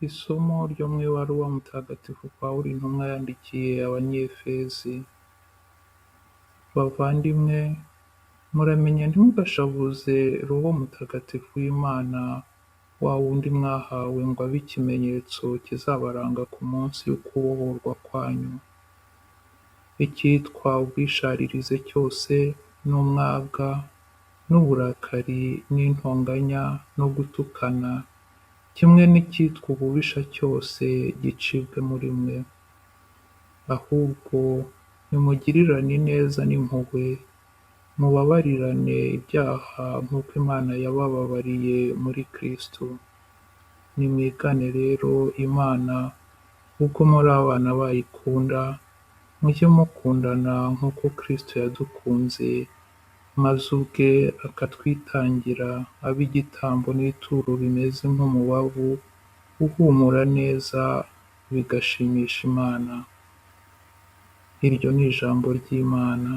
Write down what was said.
Isomo ryo mu ibaruwa Mutagatifu Pawulo intumwa yandikiye Abanyefezi. Bavandimwe, muramenye ntimugashavuze Roho Mutagatifu w'Imana, wa wundi mwahawe ngo abe ikimenyetso kizabaranga ku munsi w'ukubohorwa kwanyu. Icyitwa ubwisharirize cyose n'umwaga n'uburakari n'intonganya no gutukana, kimwe n'icyitwa ububisha cyose gicibwe muri mwe. Ahubwo nimugirirane ineza n'impuhwe, mubabarirane ibyaha nk'uko Imana yabababariye muri Kristu. Nimwigane rero Imana, ubwo muri abana bayikunda, mujye mukundana nk'uko Kristu yadukunze, maze ubwe akatwitangira, abe igitambo n'ituro bimeze nk'umubavu uhumura neza, bigashimisha Imana. Iryo ni ijambo ry'Imana.